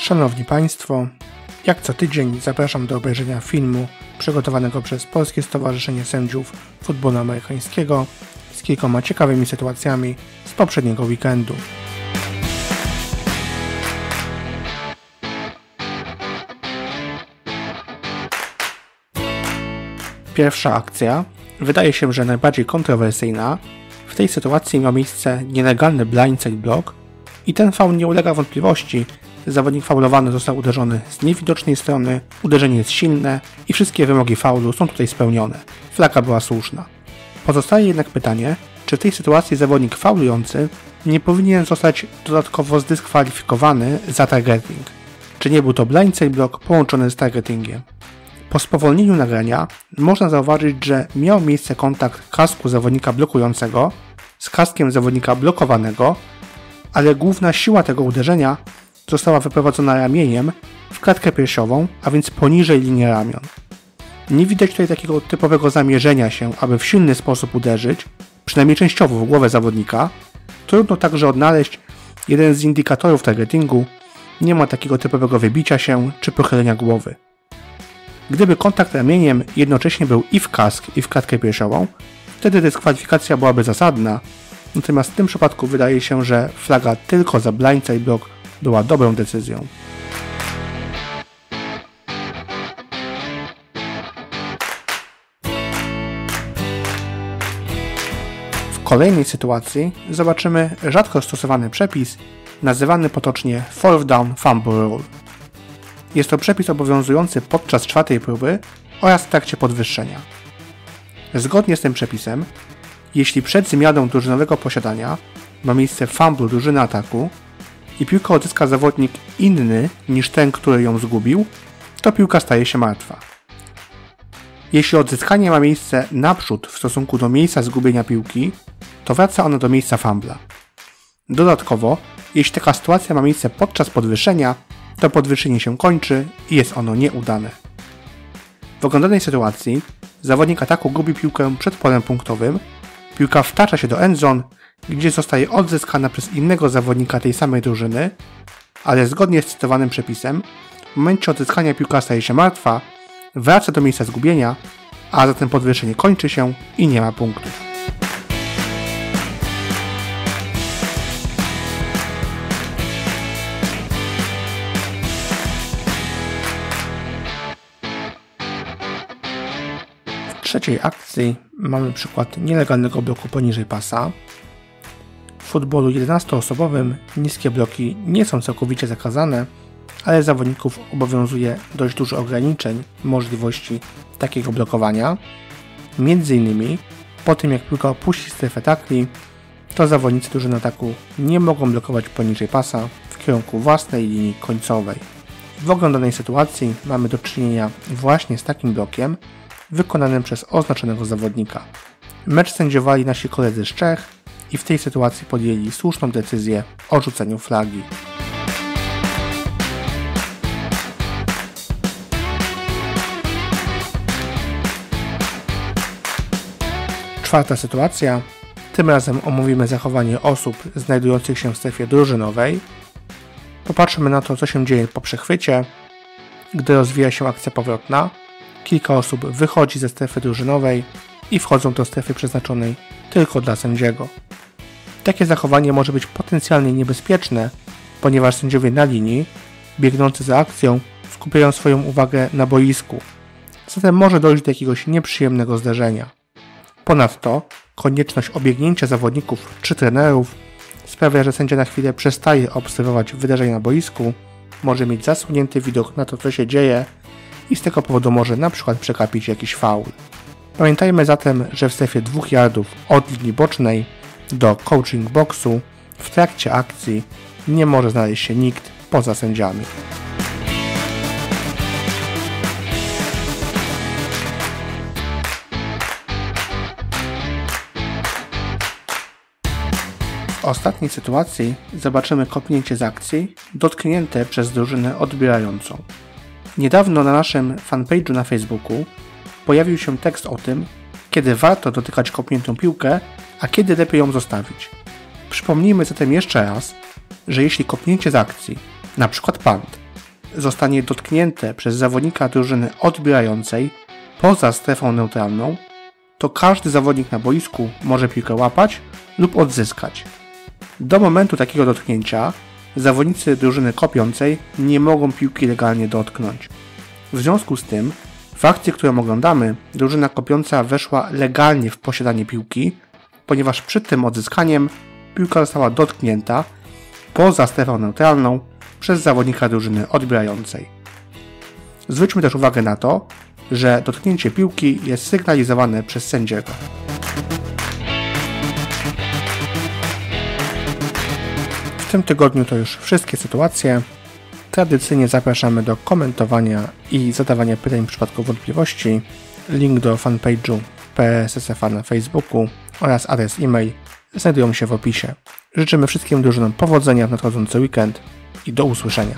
Szanowni Państwo, jak co tydzień zapraszam do obejrzenia filmu przygotowanego przez Polskie Stowarzyszenie Sędziów Futbolu Amerykańskiego z kilkoma ciekawymi sytuacjami z poprzedniego weekendu. Pierwsza akcja wydaje się, że najbardziej kontrowersyjna. W tej sytuacji ma miejsce nielegalny blindside block i ten faul nie ulega wątpliwości. Zawodnik faulowany został uderzony z niewidocznej strony, uderzenie jest silne i wszystkie wymogi faulu są tutaj spełnione. Flaga była słuszna. Pozostaje jednak pytanie, czy w tej sytuacji zawodnik faulujący nie powinien zostać dodatkowo zdyskwalifikowany za targeting. Czy nie był to blindside block połączony z targetingiem? Po spowolnieniu nagrania można zauważyć, że miał miejsce kontakt kasku zawodnika blokującego z kaskiem zawodnika blokowanego, ale główna siła tego uderzenia została wyprowadzona ramieniem w klatkę piersiową, a więc poniżej linii ramion. Nie widać tutaj takiego typowego zamierzenia się, aby w silny sposób uderzyć, przynajmniej częściowo w głowę zawodnika. Trudno także odnaleźć jeden z indikatorów targetingu, nie ma takiego typowego wybicia się czy pochylenia głowy. Gdyby kontakt ramieniem jednocześnie był i w kask, i w klatkę piersiową, wtedy dyskwalifikacja byłaby zasadna, natomiast w tym przypadku wydaje się, że flaga tylko za blindside block była dobrą decyzją. W kolejnej sytuacji zobaczymy rzadko stosowany przepis nazywany potocznie fourth down fumble rule. Jest to przepis obowiązujący podczas czwartej próby oraz w trakcie podwyższenia. Zgodnie z tym przepisem, jeśli przed zmianą drużynowego posiadania ma miejsce fumble drużyny ataku i piłkę odzyska zawodnik inny niż ten, który ją zgubił, to piłka staje się martwa. Jeśli odzyskanie ma miejsce naprzód w stosunku do miejsca zgubienia piłki, to wraca ono do miejsca fumbla. Dodatkowo, jeśli taka sytuacja ma miejsce podczas podwyższenia, to podwyższenie się kończy i jest ono nieudane. W oglądanej sytuacji zawodnik ataku gubi piłkę przed polem punktowym, piłka wtacza się do endzone, gdzie zostaje odzyskana przez innego zawodnika tej samej drużyny, ale zgodnie z cytowanym przepisem, w momencie odzyskania piłka staje się martwa, wraca do miejsca zgubienia, a zatem podwyższenie kończy się i nie ma punktów. W trzeciej akcji mamy przykład nielegalnego bloku poniżej pasa. W futbolu 11-osobowym niskie bloki nie są całkowicie zakazane, ale zawodników obowiązuje dość dużo ograniczeń możliwości takiego blokowania. Między innymi po tym, jak piłka opuści strefę tackli, to zawodnicy drużyny ataku nie mogą blokować poniżej pasa w kierunku własnej linii końcowej. W oglądanej sytuacji mamy do czynienia właśnie z takim blokiem wykonanym przez oznaczonego zawodnika. Mecz sędziowali nasi koledzy z Czech i w tej sytuacji podjęli słuszną decyzję o rzuceniu flagi. Czwarta sytuacja. Tym razem omówimy zachowanie osób znajdujących się w strefie drużynowej. Popatrzmy na to, co się dzieje po przechwycie. Gdy rozwija się akcja powrotna, kilka osób wychodzi ze strefy drużynowej i wchodzą do strefy przeznaczonej tylko dla sędziego. Takie zachowanie może być potencjalnie niebezpieczne, ponieważ sędziowie na linii, biegnący za akcją, skupiają swoją uwagę na boisku. Zatem może dojść do jakiegoś nieprzyjemnego zdarzenia. Ponadto konieczność obiegnięcia zawodników czy trenerów sprawia, że sędzia na chwilę przestaje obserwować wydarzenia na boisku, może mieć zasłonięty widok na to, co się dzieje i z tego powodu może np. przekapić jakiś faul. Pamiętajmy zatem, że w strefie 2 yardów od linii bocznej do coaching boxu w trakcie akcji nie może znaleźć się nikt poza sędziami. W ostatniej sytuacji zobaczymy kopnięcie z akcji dotknięte przez drużynę odbierającą. Niedawno na naszym fanpage'u na Facebooku pojawił się tekst o tym, kiedy warto dotykać kopniętą piłkę, a kiedy lepiej ją zostawić. Przypomnijmy zatem jeszcze raz, że jeśli kopnięcie z akcji, np. punt, zostanie dotknięte przez zawodnika drużyny odbierającej poza strefą neutralną, to każdy zawodnik na boisku może piłkę łapać lub odzyskać. Do momentu takiego dotknięcia zawodnicy drużyny kopiącej nie mogą piłki legalnie dotknąć. W związku z tym, w akcji, którą oglądamy, drużyna kopiąca weszła legalnie w posiadanie piłki, ponieważ przed tym odzyskaniem piłka została dotknięta poza strefą neutralną przez zawodnika drużyny odbierającej. Zwróćmy też uwagę na to, że dotknięcie piłki jest sygnalizowane przez sędziego. W tym tygodniu to już wszystkie sytuacje. Tradycyjnie zapraszamy do komentowania i zadawania pytań w przypadku wątpliwości. Link do fanpage'u PSSFA na Facebooku oraz adres e-mail znajdują się w opisie. Życzymy wszystkim drużynom powodzenia w nadchodzący weekend i do usłyszenia.